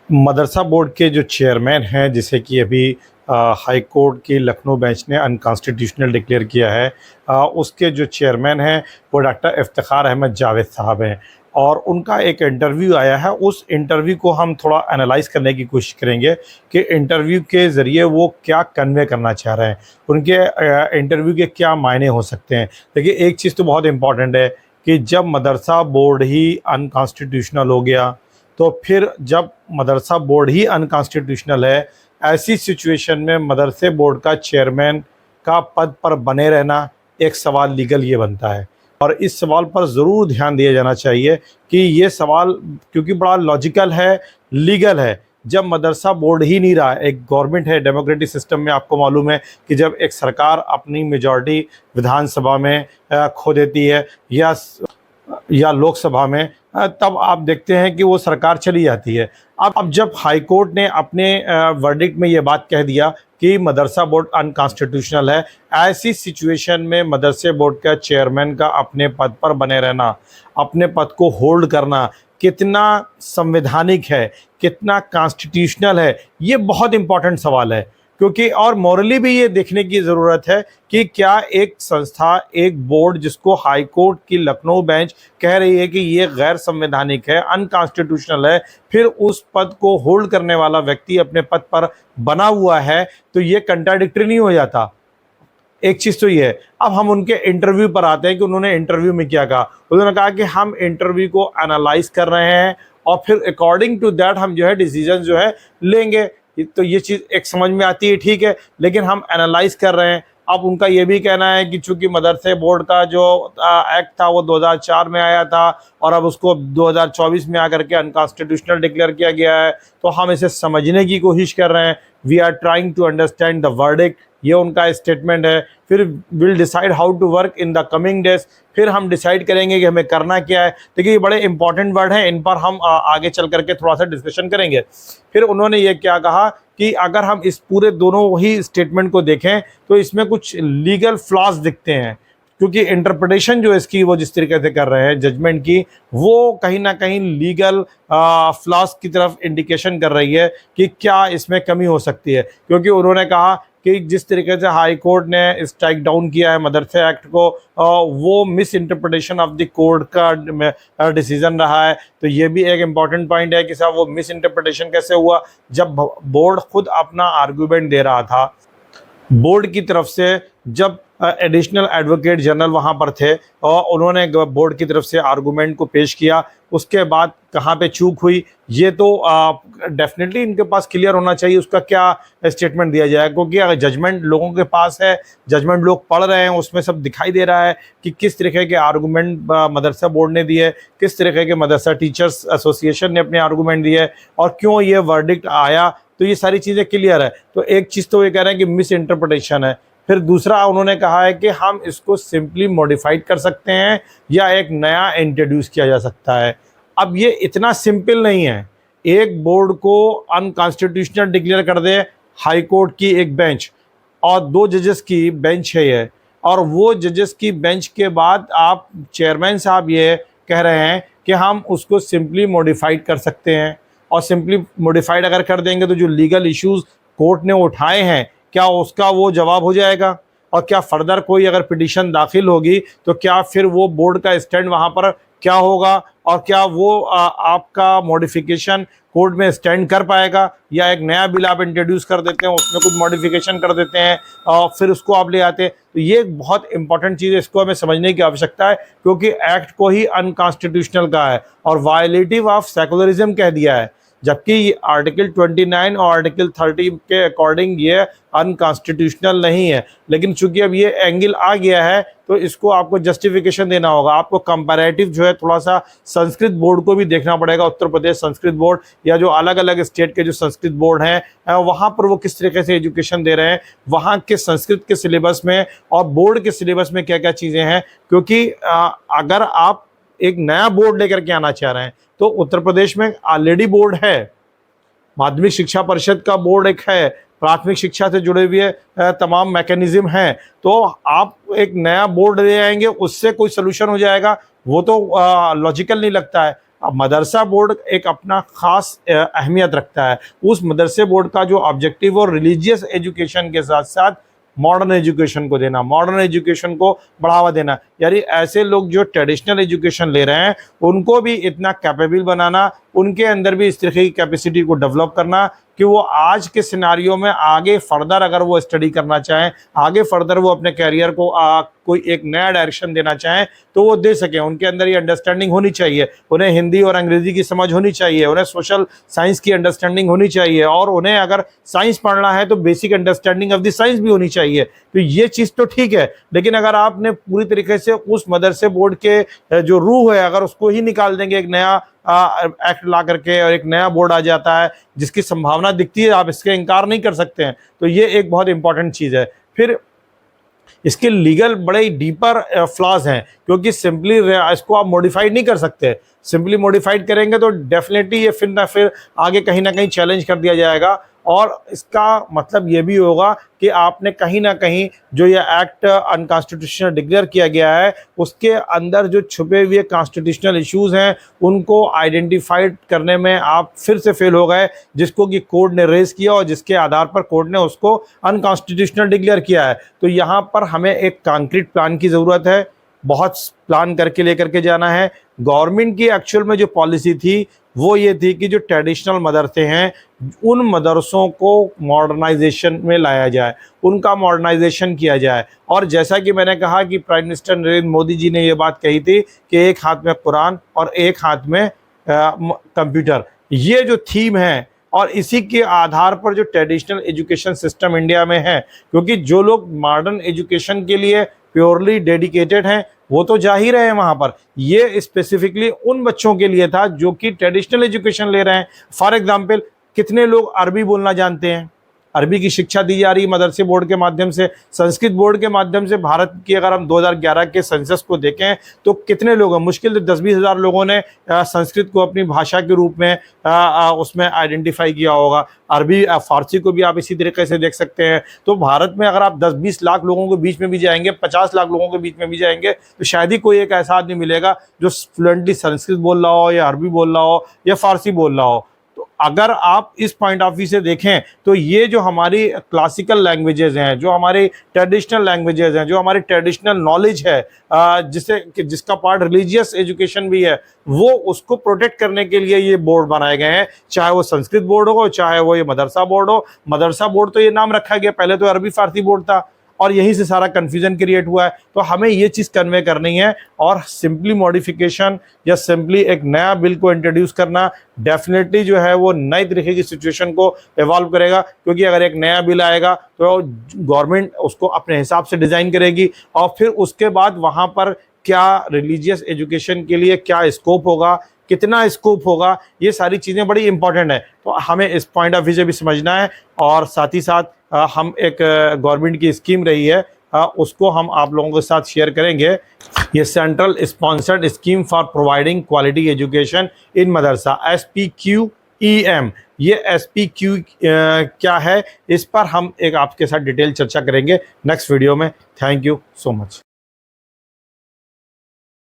मदरसा board के जो chairman हैं, जिसे कि अभी हाई कोर्ट की लखनऊ बेंच ने अनकॉन्स्टिट्यूशनल डिक्लेयर किया है, उसके जो चेयरमैन हैं वो डॉक्टर इफ्तिखार अहमद जावेद साहब हैं। और उनका एक इंटरव्यू आया है, उस इंटरव्यू को हम थोड़ा एनालाइज़ करने की कोशिश करेंगे कि इंटरव्यू के ज़रिए वो क्या कन्वे करना चाह रहे हैं, उनके इंटरव्यू के क्या मायने हो सकते हैं। देखिए, एक चीज़ तो बहुत इम्पॉर्टेंट है कि जब मदरसा बोर्ड ही अनकॉन्स्टिट्यूशनल हो गया, तो फिर जब मदरसा बोर्ड ही अनकॉन्स्टिट्यूशनल है, ऐसी सिचुएशन में मदरसे बोर्ड का चेयरमैन का पद पर बने रहना एक सवाल लीगल ये बनता है। और इस सवाल पर ज़रूर ध्यान दिया जाना चाहिए कि ये सवाल क्योंकि बड़ा लॉजिकल है, लीगल है। जब मदरसा बोर्ड ही नहीं रहा, एक गवर्नमेंट है, डेमोक्रेटिक सिस्टम में आपको मालूम है कि जब एक सरकार अपनी मेजॉरिटी विधानसभा में खो देती है या लोकसभा में, तब आप देखते हैं कि वो सरकार चली जाती है। अब जब हाई कोर्ट ने अपने वर्डिक्ट में ये बात कह दिया कि मदरसा बोर्ड अनकॉन्स्टिट्यूशनल है, ऐसी सिचुएशन में मदरसे बोर्ड का चेयरमैन का अपने पद पर बने रहना, अपने पद को होल्ड करना कितना संवैधानिक है, कितना कॉन्स्टिट्यूशनल है, ये बहुत इम्पोर्टेंट सवाल है। क्योंकि और मॉरली भी ये देखने की ज़रूरत है कि क्या एक संस्था, एक बोर्ड जिसको हाई कोर्ट की लखनऊ बेंच कह रही है कि ये गैर संवैधानिक है, अनकॉन्स्टिट्यूशनल है, फिर उस पद को होल्ड करने वाला व्यक्ति अपने पद पर बना हुआ है, तो ये कंट्राडिक्टरी नहीं हो जाता। एक चीज़ तो ये है। अब हम उनके इंटरव्यू पर आते हैं कि उन्होंने इंटरव्यू में क्या कहा। उन्होंने कहा कि हम इंटरव्यू को एनालाइज कर रहे हैं और फिर अकॉर्डिंग टू दैट हम जो है डिसीजन जो है लेंगे। तो ये चीज़ एक समझ में आती है, ठीक है, लेकिन हम एनालाइज कर रहे हैं। अब उनका ये भी कहना है कि चूंकि मदरसे बोर्ड का जो एक्ट था वो 2004 में आया था और अब उसको 2024 में आकर के अनकॉन्स्टिट्यूशनल डिक्लेयर किया गया है, तो हम इसे समझने की कोशिश कर रहे हैं। We are trying to understand the verdict, ये उनका स्टेटमेंट है। फिर will decide how to work in the coming days, फिर हम डिसाइड करेंगे कि हमें करना क्या है। देखिए, ये बड़े इंपॉर्टेंट वर्ड हैं, इन पर हम आगे चल करके थोड़ा सा डिस्कशन करेंगे। फिर उन्होंने ये क्या कहा कि अगर हम इस पूरे दोनों ही स्टेटमेंट को देखें तो इसमें कुछ लीगल फ्लॉज दिखते हैं, क्योंकि इंटरप्रिटेशन जो इसकी वो जिस तरीके से कर रहे हैं जजमेंट की, वो कहीं ना कहीं लीगल फ्लॉज की तरफ इंडिकेशन कर रही है कि क्या इसमें कमी हो सकती है। क्योंकि उन्होंने कहा कि जिस तरीके से हाई कोर्ट ने स्ट्राइक डाउन किया है मदरसे एक्ट को, वो miss interpretation of the court का डिसीजन रहा है। तो ये भी एक इम्पॉर्टेंट पॉइंट है कि साहब वो मिस इंटरप्रिटेशन कैसे हुआ, जब बोर्ड खुद अपना आर्गूमेंट दे रहा था। बोर्ड की तरफ से जब एडिशनल एडवोकेट जनरल वहाँ पर थे और उन्होंने बोर्ड की तरफ से आर्गूमेंट को पेश किया, उसके बाद कहाँ पे चूक हुई ये तो डेफिनेटली इनके पास क्लियर होना चाहिए, उसका क्या स्टेटमेंट दिया जाए। क्योंकि अगर जजमेंट लोगों के पास है, जजमेंट लोग पढ़ रहे हैं, उसमें सब दिखाई दे रहा है कि किस तरीके के आर्गूमेंट मदरसा बोर्ड ने दिए, किस तरीके के मदरसा टीचर्स एसोसिएशन ने अपने आर्गूमेंट दिए और क्यों ये वर्डिक्ट आया, तो ये सारी चीज़ें क्लियर है। तो एक चीज़ तो ये कह रहे हैं कि मिस इंटरप्रिटेशन है। फिर दूसरा उन्होंने कहा है कि हम इसको सिंपली मॉडिफाइड कर सकते हैं या एक नया इंट्रोड्यूस किया जा सकता है। अब ये इतना सिंपल नहीं है, एक बोर्ड को अनकॉन्स्टिट्यूशनल डिक्लेयर कर दे हाई कोर्ट की एक बेंच और 2 जजेस की बेंच है ये, और वो जजेस की बेंच के बाद आप चेयरमैन साहब ये कह रहे हैं कि हम उसको सिंपली मॉडिफाइड कर सकते हैं। और सिंपली मॉडिफाइड अगर कर देंगे तो जो लीगल इश्यूज कोर्ट ने उठाए हैं, क्या उसका वो जवाब हो जाएगा? और क्या फर्दर कोई अगर पिटीशन दाखिल होगी तो क्या फिर वो बोर्ड का स्टैंड वहाँ पर क्या होगा, और क्या वो आपका मॉडिफिकेशन कोर्ट में स्टैंड कर पाएगा, या एक नया बिल आप इंट्रोड्यूस कर देते हैं, उसमें कुछ मॉडिफिकेशन कर देते हैं और फिर उसको आप ले आते हैं। तो ये एक बहुत इंपॉर्टेंट चीज़ है, इसको हमें समझने की आवश्यकता है, क्योंकि एक्ट को ही अनकॉन्स्टिट्यूशनल कहा है और वायलेटिव ऑफ सेकुलरिज्म कह दिया है, जबकि आर्टिकल 29 और आर्टिकल 30 के अकॉर्डिंग ये अनकॉन्स्टिट्यूशनल नहीं है। लेकिन चूंकि अब ये एंगल आ गया है तो इसको आपको जस्टिफिकेशन देना होगा, आपको कंपैरेटिव जो है थोड़ा सा संस्कृत बोर्ड को भी देखना पड़ेगा, उत्तर प्रदेश संस्कृत बोर्ड या जो अलग अलग स्टेट के जो संस्कृत बोर्ड हैं वहाँ पर वो किस तरीके से एजुकेशन दे रहे हैं, वहाँ के संस्कृत के सिलेबस में और बोर्ड के सिलेबस में क्या क्या चीज़ें हैं। क्योंकि अगर आप एक नया बोर्ड लेकर के आना चाह रहे हैं तो उत्तर प्रदेश में ऑलरेडी बोर्ड है, माध्यमिक शिक्षा परिषद का बोर्ड एक है, प्राथमिक शिक्षा से जुड़े हुए तमाम मैकेनिज्म हैं। तो आप एक नया बोर्ड ले आएंगे उससे कोई सलूशन हो जाएगा, वो तो लॉजिकल नहीं लगता है। अब मदरसा बोर्ड एक अपना ख़ास अहमियत रखता है। उस मदरसे बोर्ड का जो ऑब्जेक्टिव और रिलीजियस एजुकेशन के साथ साथ मॉडर्न एजुकेशन को देना, मॉडर्न एजुकेशन को बढ़ावा देना, यानी ऐसे लोग जो ट्रेडिशनल एजुकेशन ले रहे हैं उनको भी इतना कैपेबल बनाना, उनके अंदर भी इस तरह की कैपेसिटी को डेवलप करना कि वो आज के सिनारियों में आगे फर्दर अगर वो स्टडी करना चाहें, आगे फर्दर वो अपने कैरियर को कोई एक नया डायरेक्शन देना चाहें तो वो दे सकें। उनके अंदर ये अंडरस्टैंडिंग होनी चाहिए, उन्हें हिंदी और अंग्रेज़ी की समझ होनी चाहिए, उन्हें सोशल साइंस की अंडरस्टैंडिंग होनी चाहिए, और उन्हें अगर साइंस पढ़ना है तो basic understanding of the science भी होनी चाहिए। तो ये चीज़ तो ठीक है, लेकिन अगर आपने पूरी तरीके से उस मदरसे बोर्ड के जो रूह है अगर उसको ही निकाल देंगे, एक नया एक्ट ला करके और एक नया बोर्ड आ जाता है जिसकी संभावना दिखती है, आप इसके इनकार नहीं कर सकते हैं, तो ये एक बहुत इंपॉर्टेंट चीज़ है। फिर इसके लीगल बड़े डीपर फ्लॉज हैं, क्योंकि सिंपली इसको आप मॉडिफाइड नहीं कर सकते। सिंपली मॉडिफाइड करेंगे तो डेफिनेटली ये फिर आगे कहीं ना कहीं चैलेंज कर दिया जाएगा, और इसका मतलब ये भी होगा कि आपने कहीं ना कहीं जो ये एक्ट अनकॉन्स्टिट्यूशनल डिक्लेयर किया गया है उसके अंदर जो छुपे हुए कॉन्स्टिट्यूशनल इश्यूज़ हैं उनको आइडेंटिफाइड करने में आप फिर से फेल हो गए, जिसको कि कोर्ट ने रेज़ किया और जिसके आधार पर कोर्ट ने उसको अनकॉन्स्टिट्यूशनल डिक्लेयर किया है। तो यहाँ पर हमें एक कॉन्क्रीट प्लान की ज़रूरत है, बहुत प्लान करके लेकर के जाना है। गवर्नमेंट की एक्चुअल में जो पॉलिसी थी वो ये थी कि जो ट्रेडिशनल मदरसे हैं उन मदरसों को मॉडर्नाइजेशन में लाया जाए, उनका मॉडर्नाइजेशन किया जाए। और जैसा कि मैंने कहा कि प्राइम मिनिस्टर नरेंद्र मोदी जी ने ये बात कही थी कि एक हाथ में कुरान और एक हाथ में कंप्यूटर, ये जो थीम है, और इसी के आधार पर जो ट्रेडिशनल एजुकेशन सिस्टम इंडिया में है, क्योंकि जो लोग मॉडर्न एजुकेशन के लिए प्योरली डेडिकेटेड हैं वो तो जा ही रहे हैं वहाँ पर, ये स्पेसिफिकली उन बच्चों के लिए था जो कि ट्रेडिशनल एजुकेशन ले रहे हैं। फॉर एग्जांपल, कितने लोग अरबी बोलना जानते हैं? अरबी की शिक्षा दी जा रही है मदरसे बोर्ड के माध्यम से, संस्कृत बोर्ड के माध्यम से। भारत की अगर हम 2011 के सेंसस को देखें तो कितने लोग हैं, मुश्किल 10-20 हज़ार लोगों ने संस्कृत को अपनी भाषा के रूप में उसमें आइडेंटिफाई किया होगा। अरबी फारसी को भी आप इसी तरीके से देख सकते हैं। तो भारत में अगर आप 10-20 लाख लोगों के बीच में भी जाएंगे, 50 लाख लोगों के बीच में भी जाएंगे, तो शायद ही कोई एक ऐसा आदमी मिलेगा जो फ्लुएंटली संस्कृत बोल रहा हो या अरबी बोल रहा हो या फारसी बोल रहा हो। तो अगर आप इस पॉइंट ऑफ व्यू से देखें तो ये जो हमारी क्लासिकल लैंग्वेजेस हैं, जो हमारी ट्रेडिशनल लैंग्वेजेस हैं, जो हमारी ट्रेडिशनल नॉलेज है, जिसका पार्ट रिलीजियस एजुकेशन भी है, वो उसको प्रोटेक्ट करने के लिए ये बोर्ड बनाए गए हैं। चाहे वो संस्कृत बोर्ड हो, चाहे वो ये मदरसा बोर्ड हो। मदरसा बोर्ड तो ये नाम रखा गया, पहले तो अरबी फारसी बोर्ड था और यहीं से सारा कन्फ्यूजन क्रिएट हुआ है। तो हमें ये चीज़ कन्वे करनी है, और सिंपली मॉडिफिकेशन या सिंपली एक नया बिल को इंट्रोड्यूस करना डेफिनेटली जो है वो नई तरीके की सिचुएशन को इवॉल्व करेगा। क्योंकि अगर एक नया बिल आएगा तो गवर्नमेंट उसको अपने हिसाब से डिज़ाइन करेगी, और फिर उसके बाद वहाँ पर क्या रिलीजियस एजुकेशन के लिए क्या स्कोप होगा, कितना स्कोप होगा, ये सारी चीज़ें बड़ी इंपॉर्टेंट है। तो हमें इस पॉइंट ऑफ व्यू से भी समझना है, और साथ ही साथ हम एक गवर्नमेंट की स्कीम रही है उसको हम आप लोगों के साथ शेयर करेंगे। ये central sponsored scheme for providing quality education in Madrasa, SPQEM। ये SPQ क्या है, इस पर हम एक आपके साथ डिटेल चर्चा करेंगे नेक्स्ट वीडियो में। Thank you so much.